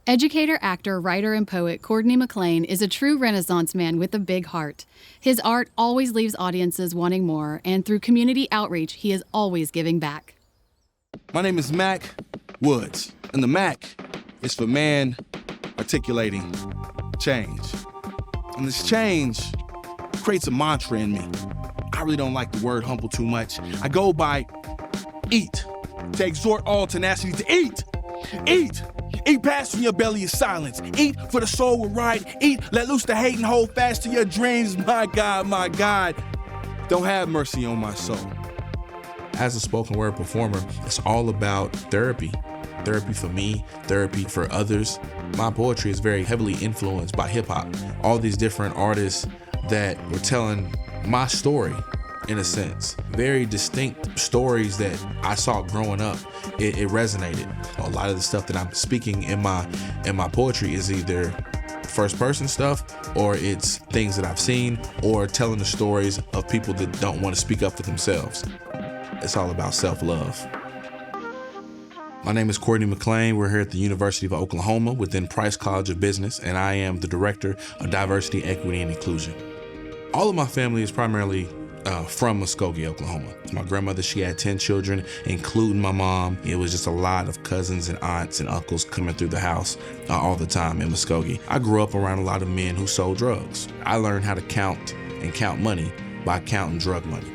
Educator, actor, writer, and poet Cordney McClain is a true Renaissance man with a big heart. His art always leaves audiences wanting more, and through community outreach, he is always giving back. My name is Mac Woods, and the Mac is for man articulating change. And this change creates a mantra in me. I really don't like the word humble too much. I go by eat, to exhort all tenacity to eat. Eat. Eat past from your belly is silence. Eat for the soul will ride. Eat, let loose the hate and hold fast to your dreams. My God, don't have mercy on my soul. As a spoken word performer, it's all about therapy. Therapy for me, therapy for others. My poetry is very heavily influenced by hip hop. All these different artists that were telling my story, in a sense. Very distinct stories that I saw growing up. It resonated. A lot of the stuff that I'm speaking in my poetry is either first person stuff, or it's things that I've seen, or telling the stories of people that don't want to speak up for themselves. It's all about self-love. My name is Cordney McClain. We're here at the University of Oklahoma within Price College of Business, and I am the Director of Diversity, Equity, and Inclusion. All of my family is primarily from Muskogee, Oklahoma. My grandmother, she had 10 children, including my mom. It was just a lot of cousins and aunts and uncles coming through the house all the time in Muskogee. I grew up around a lot of men who sold drugs. I learned how to count money by counting drug money.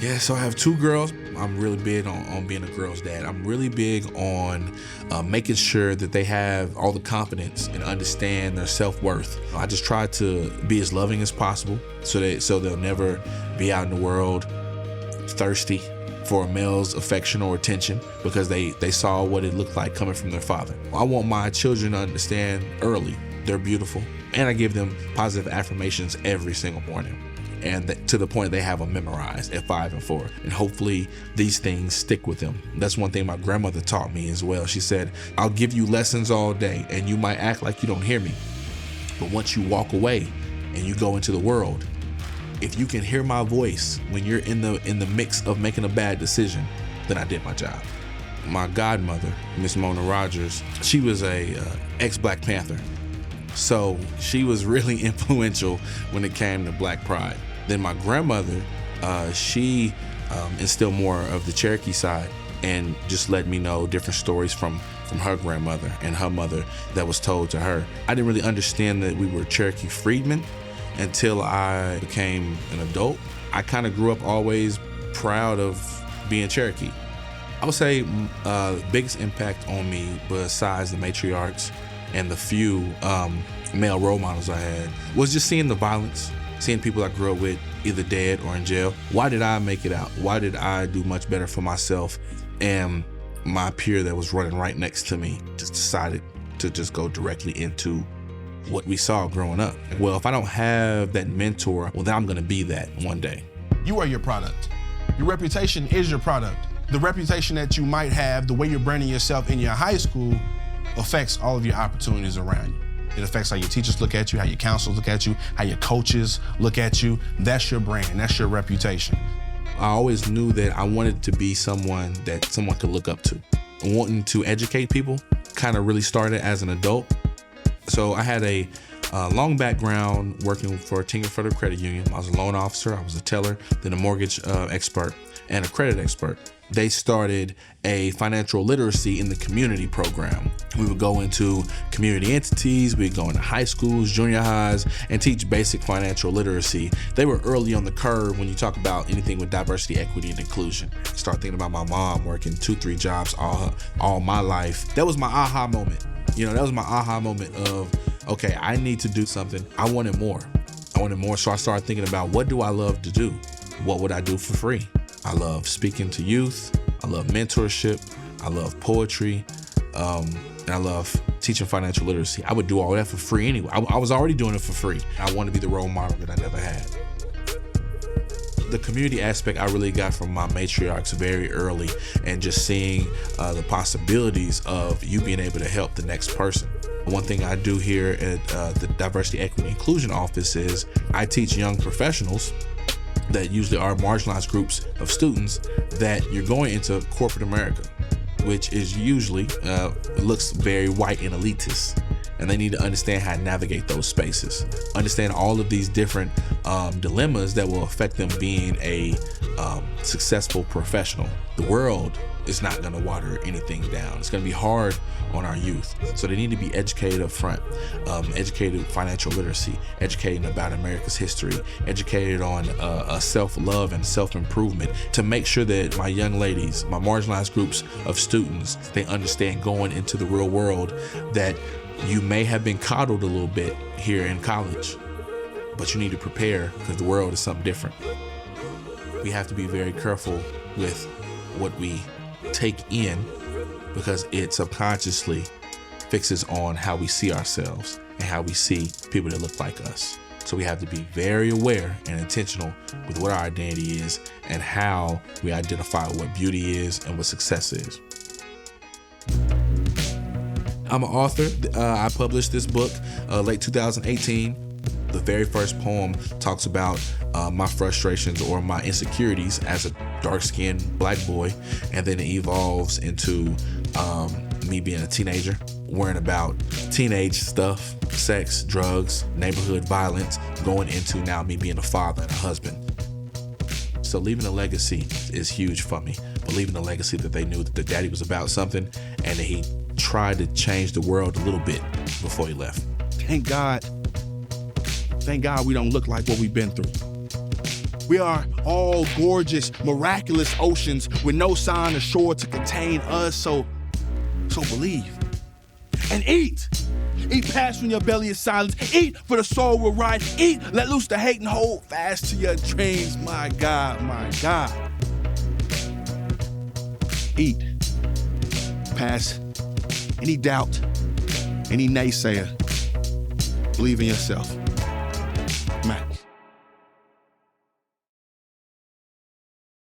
Yeah, so I have 2 girls. I'm really big on being a girl's dad. I'm really big on making sure that they have all the confidence and understand their self-worth. I just try to be as loving as possible so they'll never be out in the world thirsty for a male's affection or attention because they saw what it looked like coming from their father. I want my children to understand early they're beautiful, and I give them positive affirmations every single morning. And to the point they have them memorized at 5 and 4. And hopefully these things stick with them. That's one thing my grandmother taught me as well. She said, I'll give you lessons all day and you might act like you don't hear me. But once you walk away and you go into the world, if you can hear my voice when you're in the mix of making a bad decision, then I did my job. My godmother, Miss Mona Rogers, she was a ex-Black Panther. So she was really influential when it came to Black pride. Then my grandmother, she instilled more of the Cherokee side and just let me know different stories from her grandmother and her mother that was told to her. I didn't really understand that we were Cherokee freedmen until I became an adult. I kind of grew up always proud of being Cherokee. I would say the biggest impact on me, besides the matriarchs and the few male role models I had, was just seeing the violence, seeing people I grew up with either dead or in jail. Why did I make it out? Why did I do much better for myself? And my peer that was running right next to me just decided to just go directly into what we saw growing up. Well, if I don't have that mentor, well, then I'm gonna be that one day. You are your product. Your reputation is your product. The reputation that you might have, the way you're branding yourself in your high school, affects all of your opportunities around you. It affects how your teachers look at you, how your counselors look at you, how your coaches look at you. That's your brand, that's your reputation. I always knew that I wanted to be someone that someone could look up to. Wanting to educate people kind of really started as an adult. So I had a long background working for a Tinker Federal Credit Union. I was a loan officer, I was a teller, then a mortgage expert and a credit expert. They started a financial literacy in the community program. We would go into community entities, we'd go into high schools, junior highs, and teach basic financial literacy. They were early on the curve when you talk about anything with diversity, equity, and inclusion. Start thinking about my mom working 2-3 jobs all my life. That was my aha moment. That was my aha moment of, okay, I need to do something. I wanted more, so I started thinking about, what do I love to do? What would I do for free? I love speaking to youth, I love mentorship, I love poetry, and I love teaching financial literacy. I would do all that for free anyway. I was already doing it for free. I wanted to be the role model that I never had. The community aspect I really got from my matriarchs very early, and just seeing the possibilities of you being able to help the next person. One thing I do here at the Diversity, Equity, and Inclusion Office is I teach young professionals that usually are marginalized groups of students that you're going into corporate America. which is usually looks very white and elitist. And they need to understand how to navigate those spaces, understand all of these different dilemmas that will affect them being a successful professional. The world is not going to water anything down. It's going to be hard on our youth. So they need to be educated up front, educated financial literacy, educated about America's history, educated on self-love and self-improvement, to make sure that my young ladies, my marginalized groups of students, they understand going into the real world that you may have been coddled a little bit here in college, but you need to prepare because the world is something different. We have to be very careful with what we take in because it subconsciously fixes on how we see ourselves and how we see people that look like us. So we have to be very aware and intentional with what our identity is and how we identify what beauty is and what success is. I'm an author. I published this book late 2018. The very first poem talks about my frustrations or my insecurities as a dark-skinned black boy, and then it evolves into me being a teenager, worrying about teenage stuff, sex, drugs, neighborhood violence, going into now me being a father and a husband. So leaving a legacy is huge for me, but leaving a legacy that they knew that the daddy was about something and that he tried to change the world a little bit before he left. Thank God we don't look like what we've been through. We are all gorgeous, miraculous oceans with no sign ashore to contain us, so believe. And eat. Eat past when your belly is silent. Eat for the soul will ride. Eat, let loose the hate and hold fast to your dreams. My God, my God. Eat past any doubt, any naysayer. Believe in yourself.